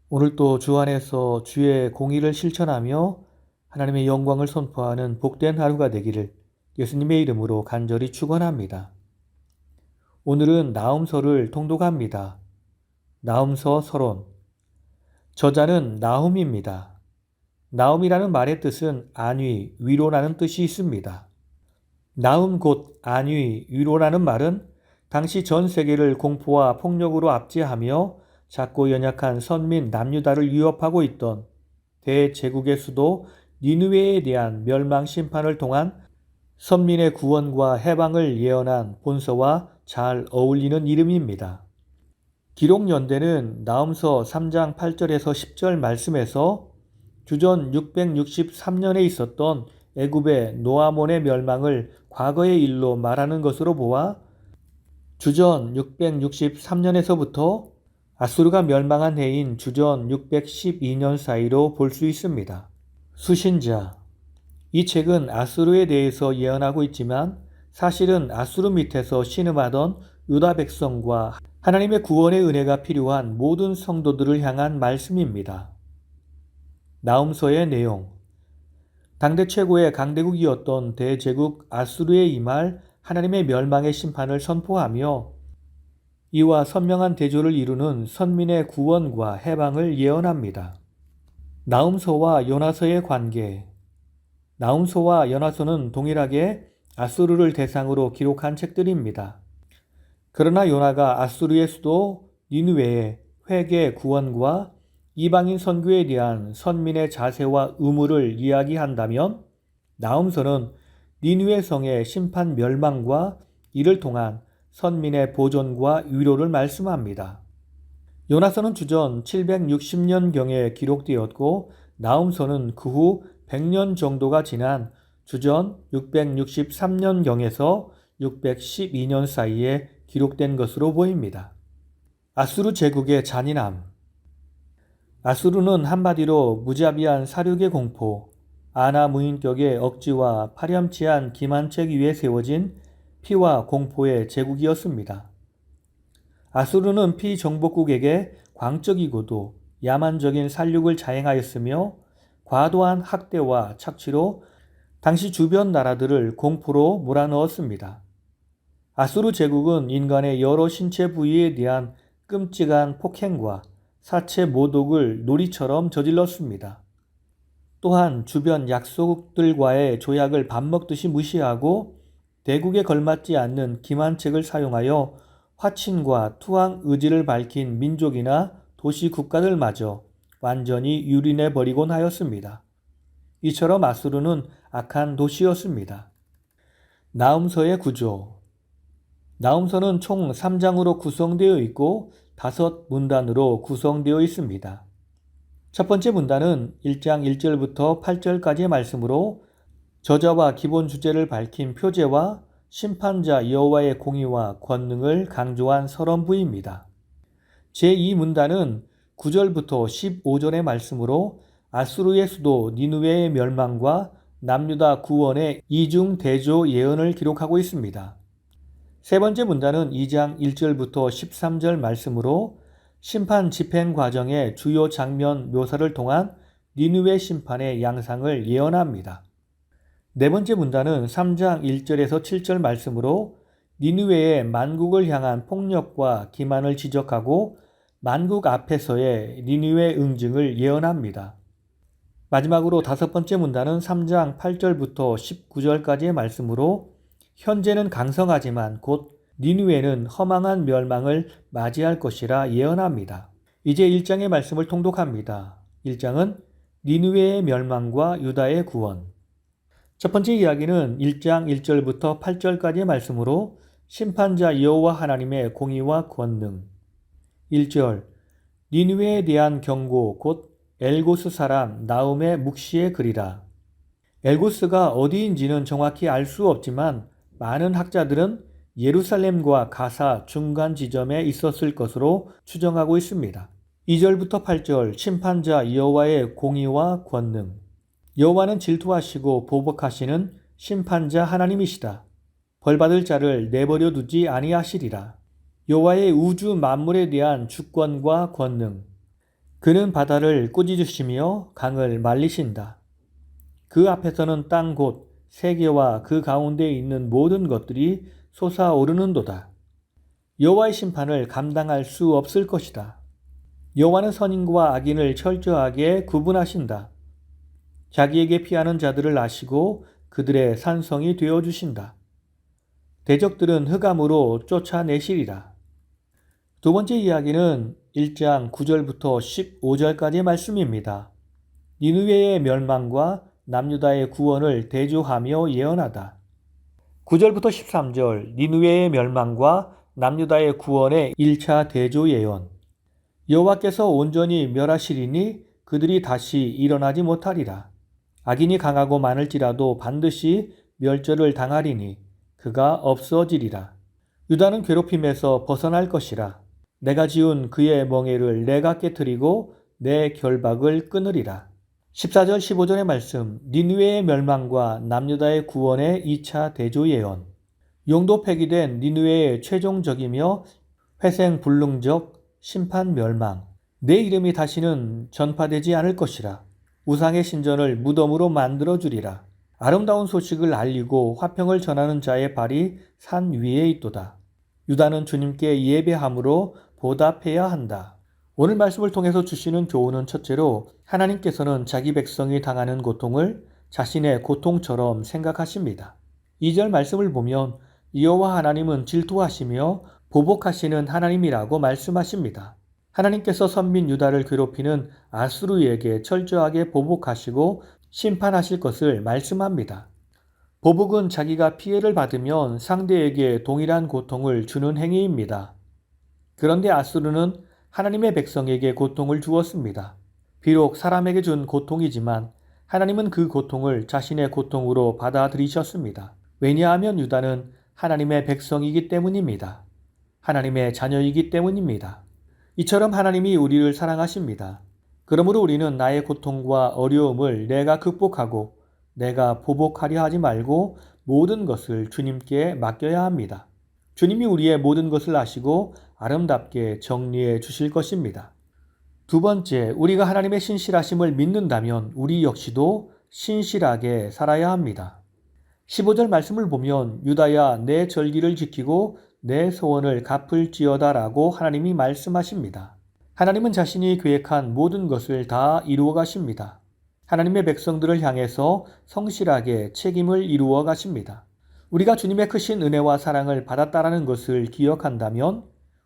오늘도 주 안에서 주의 공의를 실천하며 하나님의 영광을 선포하는 복된 하루가 되기를 예수님의 이름으로 간절히 축원합니다. 오늘은 나훔서를 통독합니다. 나훔서 서론. 저자는 나훔입니다. 나훔이라는 말의 뜻은 안위, 위로라는 뜻이 있습니다. 나훔 곧 안위, 위로라는 말은 당시 전 세계를 공포와 폭력으로 압제하며 작고 연약한 선민 남유다를 위협하고 있던 대제국의 수도 니느웨에 대한 멸망 심판을 통한 선민의 구원과 해방을 예언한 본서와 잘 어울리는 이름입니다. 기록 연대는 나훔서 3장 8절에서 10절 말씀에서 주전 663년에 있었던 애굽의 노아몬의 멸망을 과거의 일로 말하는 것으로 보아 주전 663년에서부터 아수르가 멸망한 해인 주전 612년 사이로 볼 수 있습니다. 수신자. 이 책은 아수르에 대해서 예언하고 있지만 사실은 아수르 밑에서 신음하던 유다 백성과 하나님의 구원의 은혜가 필요한 모든 성도들을 향한 말씀입니다. 나훔서의 내용. 당대 최고의 강대국이었던 대제국 아수르에 임할 하나님의 멸망의 심판을 선포하며 이와 선명한 대조를 이루는 선민의 구원과 해방을 예언합니다. 나훔서와 요나서의 관계. 나훔서와 요나서는 동일하게 아수르를 대상으로 기록한 책들입니다. 그러나 요나가 아수르의 수도 니느웨의 회개 구원과 이방인 선교에 대한 선민의 자세와 의무를 이야기한다면 나훔서는 니느웨 성의 심판 멸망과 이를 통한 선민의 보존과 위로를 말씀합니다. 요나서는 주전 760년경에 기록되었고 나훔서는 그 후 100년 정도가 지난 주전 663년경에서 612년 사이에 기록된 것으로 보입니다. 아수르 제국의 잔인함. 아수르는 한마디로 무자비한 사륙의 공포, 아나 무인격의 억지와 파렴치한 기만책 위에 세워진 피와 공포의 제국이었습니다. 아수르는 피정복국에게 광적이고도 야만적인 살육을 자행하였으며 과도한 학대와 착취로 당시 주변 나라들을 공포로 몰아넣었습니다. 아수르 제국은 인간의 여러 신체 부위에 대한 끔찍한 폭행과 사체 모독을 놀이처럼 저질렀습니다. 또한 주변 약소국들과의 조약을 밥 먹듯이 무시하고 대국에 걸맞지 않는 기만책을 사용하여 화친과 투항 의지를 밝힌 민족이나 도시 국가들마저 완전히 유린해버리곤 하였습니다. 이처럼 아수르는 악한 도시였습니다. 나훔서의 구조. 나훔서는 총 3장으로 구성되어 있고 5문단으로 구성되어 있습니다. 첫 번째 문단은 1장 1절부터 8절까지의 말씀으로 저자와 기본 주제를 밝힌 표제와 심판자 여호와의 공의와 권능을 강조한 서론부입니다. 제2문단은 9절부터 15절의 말씀으로 아수르의 수도 니느웨의 멸망과 남유다 구원의 이중 대조 예언을 기록하고 있습니다. 세 번째 문단은 2장 1절부터 13절 말씀으로 심판 집행 과정의 주요 장면 묘사를 통한 니느웨 심판의 양상을 예언합니다. 네 번째 문단은 3장 1절에서 7절 말씀으로 니느웨의 만국을 향한 폭력과 기만을 지적하고 만국 앞에서의 니느웨 응징을 예언합니다. 마지막으로 다섯 번째 문단은 3장 8절부터 19절까지의 말씀으로 현재는 강성하지만 곧 니느웨는 허망한 멸망을 맞이할 것이라 예언합니다. 이제 1장의 말씀을 통독합니다. 1장은 니느웨의 멸망과 유다의 구원. 첫 번째 이야기는 1장 1절부터 8절까지의 말씀으로 심판자 여호와 하나님의 공의와 권능. 1절 니느웨에 대한 경고 곧 엘고스 사람 나훔의 묵시의 글이라. 엘고스가 어디인지는 정확히 알 수 없지만 많은 학자들은 예루살렘과 가사 중간 지점에 있었을 것으로 추정하고 있습니다. 2절부터 8절 심판자 여호와의 공의와 권능. 여호와는 질투하시고 보복하시는 심판자 하나님이시다. 벌받을 자를 내버려 두지 아니하시리라. 여호와의 우주 만물에 대한 주권과 권능. 그는 바다를 꾸짖으시며 강을 말리신다. 그 앞에서는 땅 곧 세계와 그 가운데에 있는 모든 것들이 솟아오르는도다. 여호와의 심판을 감당할 수 없을 것이다. 여호와는 선인과 악인을 철저하게 구분하신다. 자기에게 피하는 자들을 아시고 그들의 산성이 되어주신다. 대적들은 흑암으로 쫓아내시리라. 두 번째 이야기는 1장 9절부터 15절까지의 말씀입니다. 니느웨의 멸망과 남유다의 구원을 대조하며 예언하다. 9절부터 13절 니느웨의 멸망과 남유다의 구원의 1차 대조 예언. 여호와께서 온전히 멸하시리니 그들이 다시 일어나지 못하리라. 악인이 강하고 많을지라도 반드시 멸절을 당하리니 그가 없어지리라. 유다는 괴롭힘에서 벗어날 것이라. 내가 지은 그의 멍에를 내가 깨뜨리고 내 결박을 끊으리라. 14절 15절의 말씀, 니느웨의 멸망과 남유다의 구원의 2차 대조 예언. 용도 폐기된 니느웨의 최종적이며 회생불능적 심판 멸망. 내 이름이 다시는 전파되지 않을 것이라. 우상의 신전을 무덤으로 만들어주리라. 아름다운 소식을 알리고 화평을 전하는 자의 발이 산 위에 있도다. 유다는 주님께 예배함으로 보답해야 한다. 오늘 말씀을 통해서 주시는 교훈은 첫째로 하나님께서는 자기 백성이 당하는 고통을 자신의 고통처럼 생각하십니다. 2절 말씀을 보면 여호와 하나님은 질투하시며 보복하시는 하나님이라고 말씀하십니다. 하나님께서 선민 유다를 괴롭히는 아수르에게 철저하게 보복하시고 심판하실 것을 말씀합니다. 보복은 자기가 피해를 받으면 상대에게 동일한 고통을 주는 행위입니다. 그런데 아수르는 하나님의 백성에게 고통을 주었습니다. 비록 사람에게 준 고통이지만 하나님은 그 고통을 자신의 고통으로 받아들이셨습니다. 왜냐하면 유다는 하나님의 백성이기 때문입니다. 하나님의 자녀이기 때문입니다. 이처럼 하나님이 우리를 사랑하십니다. 그러므로 우리는 나의 고통과 어려움을 내가 극복하고 내가 보복하려 하지 말고 모든 것을 주님께 맡겨야 합니다. 주님이 우리의 모든 것을 아시고 아름답게 정리해 주실 것입니다. 두 번째, 우리가 하나님의 신실하심을 믿는다면 우리 역시도 신실하게 살아야 합니다. 15절 말씀을 보면 유다야 내 절기를 지키고 내 소원을 갚을지어다 라고 하나님이 말씀하십니다. 하나님은 자신이 계획한 모든 것을 다 이루어 가십니다. 하나님의 백성들을 향해서 성실하게 책임을 이루어 가십니다. 우리가 주님의 크신 은혜와 사랑을 받았다라는 것을 기억한다면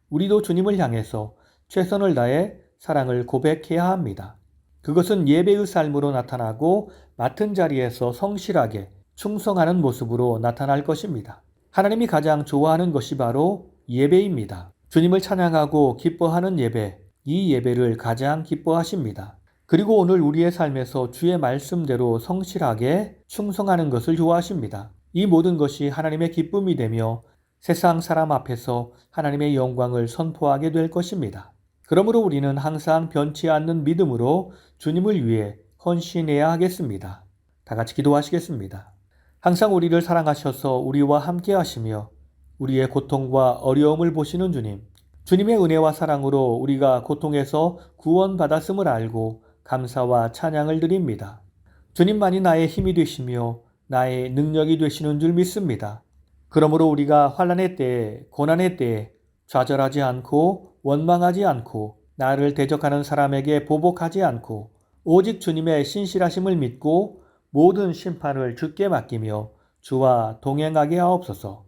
우리도 주님을 향해서 최선을 다해 사랑을 고백해야 합니다. 그것은 예배의 삶으로 나타나고 맡은 자리에서 성실하게 충성하는 모습으로 나타날 것입니다. 하나님이 가장 좋아하는 것이 바로 예배입니다. 주님을 찬양하고 기뻐하는 예배, 이 예배를 가장 기뻐하십니다. 그리고 오늘 우리의 삶에서 주의 말씀대로 성실하게 충성하는 것을 좋아하십니다. 이 모든 것이 하나님의 기쁨이 되며 세상 사람 앞에서 하나님의 영광을 선포하게 될 것입니다. 그러므로 우리는 항상 변치 않는 믿음으로 주님을 위해 헌신해야 하겠습니다. 다 같이 기도하시겠습니다. 항상 우리를 사랑하셔서 우리와 함께 하시며 우리의 고통과 어려움을 보시는 주님, 주님의 은혜와 사랑으로 우리가 고통에서 구원받았음을 알고 감사와 찬양을 드립니다. 주님만이 나의 힘이 되시며 나의 능력이 되시는 줄 믿습니다. 그러므로 우리가 환난의 때에, 고난의 때에 좌절하지 않고 원망하지 않고 나를 대적하는 사람에게 보복하지 않고 오직 주님의 신실하심을 믿고 모든 심판을 주께 맡기며 주와 동행하게 하옵소서.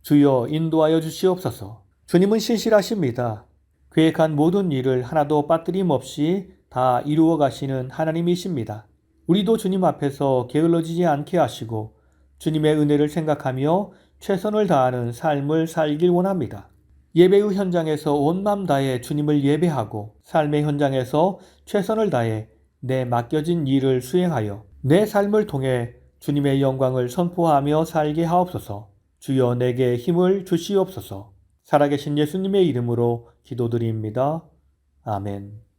주여 인도하여 주시옵소서. 주님은 신실하십니다. 계획한 모든 일을 하나도 빠뜨림 없이 다 이루어 가시는 하나님이십니다. 우리도 주님 앞에서 게을러지지 않게 하시고 주님의 은혜를 생각하며 최선을 다하는 삶을 살길 원합니다. 예배의 현장에서 온 맘 다해 주님을 예배하고 삶의 현장에서 최선을 다해 내 맡겨진 일을 수행하여 내 삶을 통해 주님의 영광을 선포하며 살게 하옵소서. 주여 내게 힘을 주시옵소서. 살아계신 예수님의 이름으로 기도드립니다. 아멘.